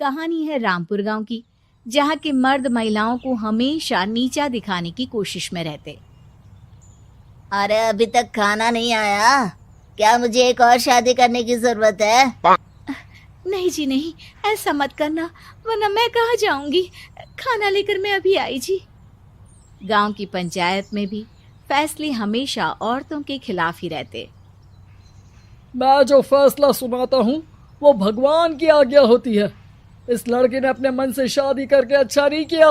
कहानी है रामपुर गांव की, जहां के मर्द महिलाओं को हमेशा नीचा दिखाने की कोशिश में रहते। अरे अभी तक खाना नहीं आया, क्या मुझे एक और शादी करने की जरूरत है? नहीं जी नहीं, ऐसा मत करना, वरना मैं कहाँ जाऊंगी। खाना लेकर मैं अभी आई जी। गांव की पंचायत में भी फैसले हमेशा औरतों के खिलाफ ही रहते। मैं जो फैसला सुनाता हूँ वो भगवान की आज्ञा होती है। इस लड़के ने अपने मन से शादी करके अच्छा नहीं किया।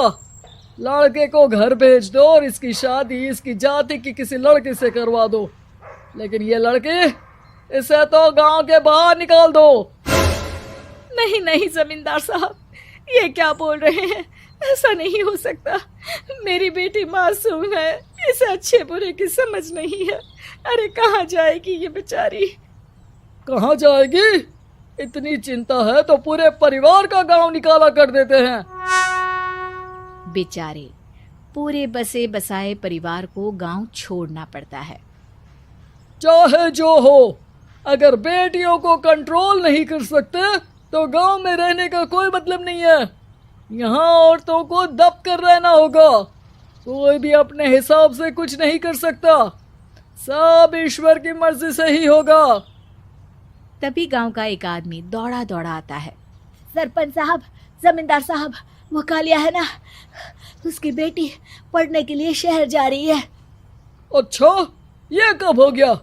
लड़के को घर भेज दो और इसकी शादी इसकी जाति की किसी लड़के से करवा दो, लेकिन ये लड़की, इसे तो गांव के बाहर निकाल दो। नहीं नहीं जमींदार साहब, ये क्या बोल रहे हैं? ऐसा नहीं हो सकता। मेरी बेटी मासूम है, इसे अच्छे बुरे की समझ नहीं है। अरे कहाँ जाएगी ये बेचारी? कहाँ जाएगी? इतनी चिंता है तो पूरे परिवार का गांव निकाला कर देते हैं। बेचारे पूरे बसे बसाए परिवार को गांव छोड़ना पड़ता है। चाहे जो हो, अगर बेटियों को कंट्रोल नहीं कर सकते तो गांव में रहने का कोई मतलब नहीं है। यहाँ औरतों को दब कर रहना होगा। कोई भी अपने हिसाब से कुछ नहीं कर सकता, सब ईश्वर की मर्जी से ही होगा। तभी गांव का एक आदमी दौड़ा दौड़ा आता है। सरपंच साहब, जमींदार साहब, वो कालिया है ना, उसकी बेटी पढ़ने के लिए शहर जा रही है। अच्छा, ये कब हो गया?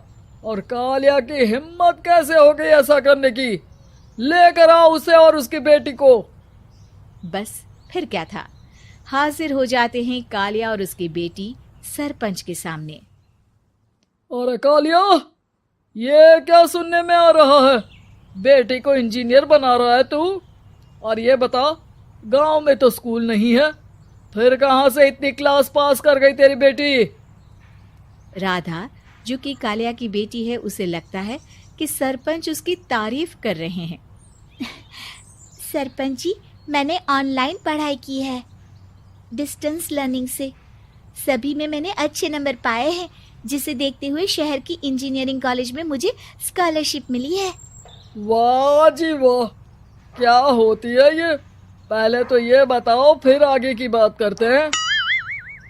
और कालिया की हिम्मत कैसे हो गई ऐसा करने की? लेकर आओ उसे और उसकी बेटी को। बस फिर क्या था, हाजिर हो जाते हैं कालिया और उसकी बेटी सरपंच के सामने। अरे कालिया, ये क्या सुनने में आ रहा है? बेटी को इंजीनियर बना रहा है तू? और ये बता, गांव में तो स्कूल नहीं है, फिर कहां से इतनी क्लास पास कर गई तेरी बेटी? राधा, जो कि कालिया की बेटी है, उसे लगता है कि सरपंच उसकी तारीफ कर रहे हैं। सरपंच जी, मैंने ऑनलाइन पढ़ाई की है, डिस्टेंस लर्निंग से। सभी में मैंने अच्छे नंबर पाए हैं, जिसे देखते हुए शहर की इंजीनियरिंग कॉलेज में मुझे स्कॉलरशिप मिली है। वाह जी वाह, क्या होती है ये? पहले तो ये बताओ, फिर आगे की बात करते हैं।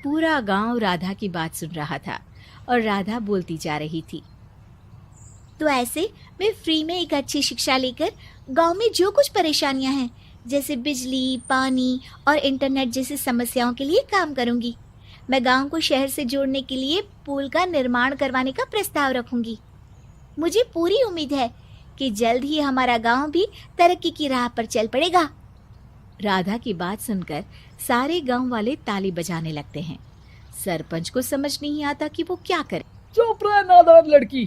पूरा गांव राधा की बात सुन रहा था और राधा बोलती जा रही थी। तो ऐसे मैं फ्री में एक अच्छी शिक्षा लेकर गांव में जो कुछ परेशानियां हैं, जैसे बिजली, पानी और इंटरनेट जैसी समस्याओं के लिए काम करूंगी। मैं गांव को शहर से जोड़ने के लिए पुल का निर्माण करवाने का प्रस्ताव रखूंगी। मुझे पूरी उम्मीद है कि जल्द ही हमारा गांव भी तरक्की की राह पर चल पड़ेगा। राधा की बात सुनकर सारे गांव वाले ताली बजाने लगते हैं। सरपंच को समझ नहीं आता कि वो क्या करे। चुप रह नादान लड़की,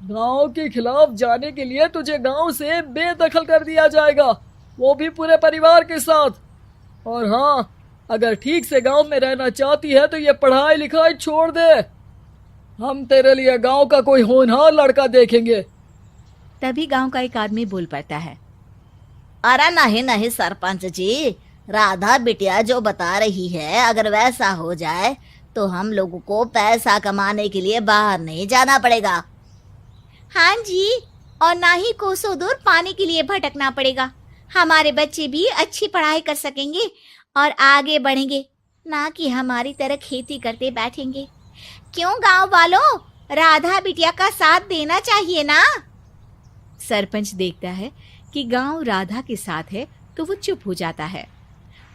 गांव के खिलाफ जाने के लिए तुझे गांव से बेदखल कर दिया जाएगा, वो भी पूरे परिवार के साथ। और हाँ, अगर ठीक से गांव में रहना चाहती है तो ये पढ़ाई लिखाई छोड़ दे। हम तेरे लिए गांव का कोई होनहार लड़का देखेंगे। तभी गांव का एक आदमी बोल पड़ता है। अरे नहीं नहीं सरपंच जी, राधा बिटिया जो बता रही है, अगर वैसा हो जाए तो हम लोगों को पैसा कमाने के लिए बाहर नहीं जाना पड़ेगा। हाँ जी, और ना ही कोसों दूर पानी के लिए भटकना पड़ेगा। हमारे बच्चे भी अच्छी पढ़ाई कर सकेंगे और आगे बढ़ेंगे, ना कि हमारी तरह खेती करते बैठेंगे। क्यों गांव वालों, राधा बिटिया का साथ देना चाहिए ना। सरपंच देखता है कि गांव राधा के साथ है तो वो चुप हो जाता है।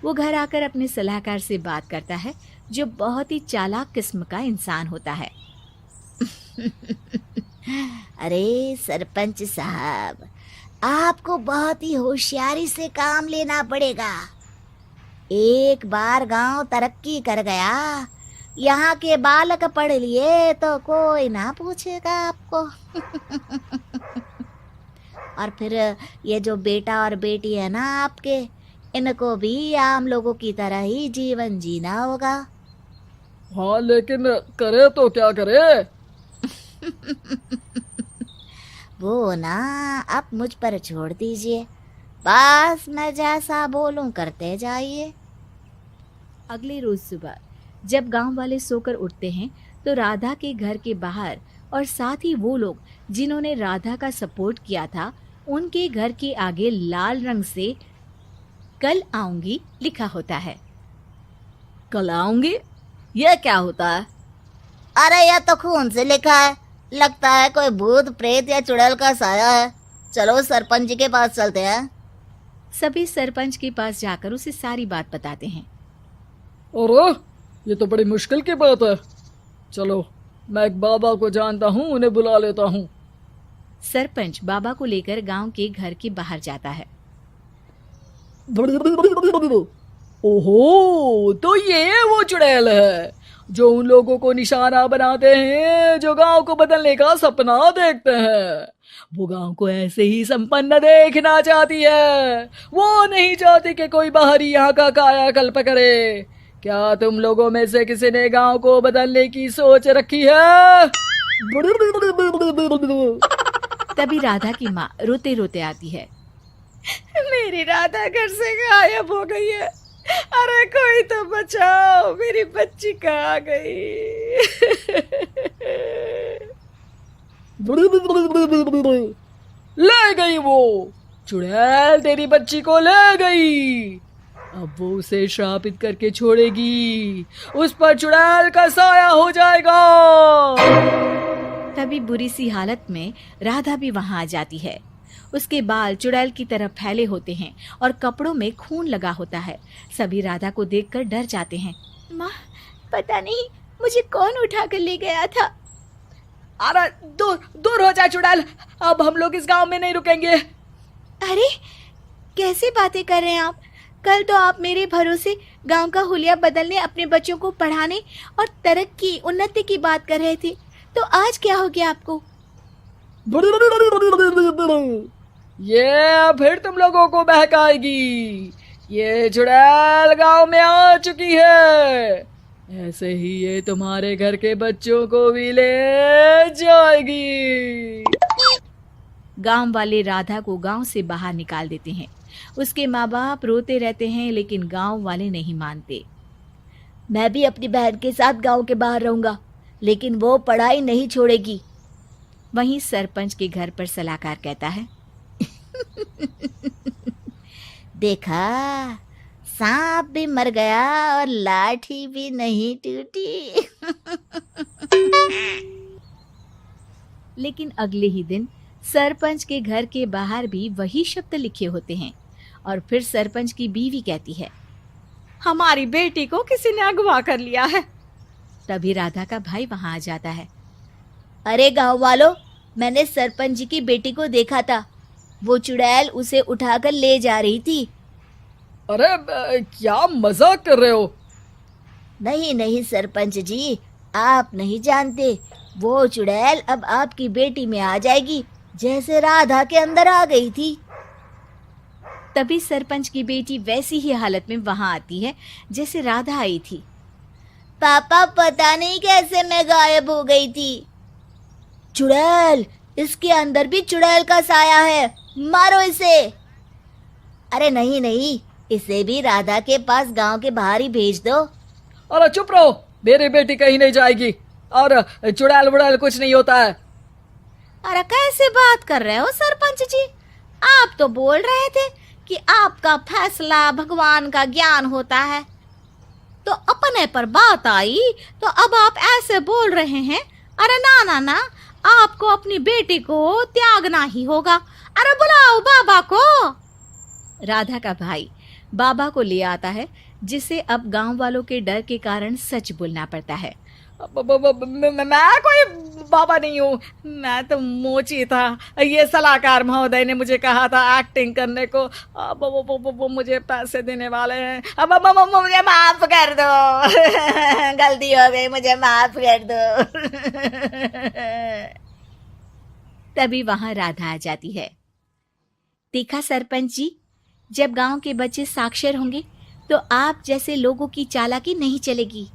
वो घर आकर अपने सलाहकार से बात करता है, जो बहुत ही चालाक किस्म का इंसान होता है। अरे सरपंच साहब, आपको बहुत ही होशियारी से काम लेना पड़ेगा। एक बार गांव तरक्की कर गया, यहाँ के बालक पढ़ लिए तो कोई ना पूछेगा आपको। और फिर ये जो बेटा और बेटी है ना आपके, इनको भी आम लोगों की तरह ही जीवन जीना होगा। हाँ, लेकिन करे तो क्या करे? वो ना आप मुझ पर छोड़ दीजिए, बस मैं जैसा बोलूं करते जाइए। अगले रोज सुबह जब गांव वाले सोकर उठते हैं तो राधा के घर के बाहर और साथ ही वो लोग जिन्होंने राधा का सपोर्ट किया था, उनके घर के आगे लाल रंग से कल आऊंगी लिखा होता है। कल आऊंगी, यह क्या होता है? अरे यह तो खून से लिखा है, लगता है कोई भूत प्रेत या चुड़ैल का साया है। चलो सरपंच जी के पास चलते हैं। सभी सरपंच के पास जाकर उसे सारी बात बताते हैं। अरे ये तो बड़ी मुश्किल की बात है। चलो मैं एक बाबा को जानता हूँ, उन्हें बुला लेता हूँ। सरपंच बाबा को लेकर गांव के घर के बाहर जाता है। ओहो, तो ये वो चुड़ैल है जो उन लोगों को निशाना बनाते हैं जो गांव को बदलने का सपना देखते हैं। वो गांव को ऐसे ही संपन्न देखना चाहती है। वो नहीं चाहती कि कोई बाहरी यहाँ का कायाकल्प करे। क्या तुम लोगों में से किसी ने गांव को बदलने की सोच रखी है? तभी राधा की माँ रोते रोते आती है। मेरी राधा घर से गायब हो गई है। अरे कोई तो बचाओ, मेरी बच्ची कहाँ गई? ले गई वो चुड़ैल, तेरी बच्ची को ले गई। अब वो उसे श्रापित करके छोड़ेगी, उस पर चुड़ैल का साया हो जाएगा। तभी बुरी सी हालत में राधा भी वहां आ जाती है। उसके बाल चुड़ैल की तरह फैले होते हैं और कपड़ों में खून लगा होता है। सभी राधा को देखकर डर जाते हैं। माँ, पता नहीं मुझे कौन उठा कर ले गया था। अरे दूर दूर हो जा चुड़ैल, अब हम लोग इस गांव में नहीं रुकेंगे। अरे कैसी बातें कर रहे हैं आप? कल तो आप मेरे भरोसे गांव का हुलिया बदलने, अपने बच्चों को पढ़ाने और तरक्की उन्नति की बात कर रहे थे, तो आज क्या हो गया आपको? ये फिर तुम लोगों को बहकाएगी। ये चुड़ैल गांव में आ चुकी है, ऐसे ही ये तुम्हारे घर के बच्चों को भी ले जाएगी। गांव वाले राधा को गांव से बाहर निकाल देते हैं। उसके माँ बाप रोते रहते हैं, लेकिन गांव वाले नहीं मानते। मैं भी अपनी बहन के साथ गांव के बाहर रहूंगा, लेकिन वो पढ़ाई नहीं छोड़ेगी। वहीं सरपंच के घर पर सलाहकार कहता है। देखा, सांप भी मर गया और लाठी भी नहीं टूटी। लेकिन अगले ही दिन सरपंच के घर के बाहर भी वही शब्द लिखे होते हैं और फिर सरपंच की बीवी कहती है, हमारी बेटी को किसी ने अगवा कर लिया है। तभी राधा का भाई वहां आ जाता है। अरे गांव वालों, मैंने सरपंच जी की बेटी को देखा था। वो चुड़ैल उसे उठाकर ले जा रही थी। अरे क्या मजाक कर रहे हो? नहीं नहीं सरपंच जी, आप नहीं जानते। वो चुड़ैल अब आपकी बेटी में आ जाएगी, जैसे राधा के अंदर आ गई थी। तभी सरपंच की बेटी वैसी ही हालत में वहां आती है जैसे राधा आई थी। पापा, पता नहीं कैसे मैं गायब हो गई थी। चुड़ैल, इसके अंदर भी चुड़ैल का साया है, मारो इसे। अरे नहीं नहीं, इसे भी राधा के पास गांव के बाहर ही भेज दो। अरे चुप रहो, मेरी बेटी कहीं नहीं जाएगी और चुड़ैल वुड़ैल कुछ नहीं होता है। अरे कैसे बात कर रहे हो सरपंच जी? आप तो बोल रहे थे कि आपका फैसला भगवान का ज्ञान होता है, तो अपने पर बात आई तो अब आप ऐसे बोल रहे हैं। अरे ना ना ना, आपको अपनी बेटी को त्यागना ही होगा। अरे बुलाओ बाबा को। राधा का भाई बाबा को ले आता है, जिसे अब गांव वालों के डर के कारण सच बोलना पड़ता है। मैं कोई बाबा नहीं हूँ, मैं तो मोची था। ये सलाहकार महोदय ने मुझे कहा था एक्टिंग करने को। अब वो मुझे पैसे देने वाले हैं। अब मुझे माफ कर दो। गलती हो गई, मुझे माफ कर दो। तभी वहां राधा आ जाती है। देखा सरपंच जी, जब गांव के बच्चे साक्षर होंगे तो आप जैसे लोगों की चालाकी नहीं चलेगी।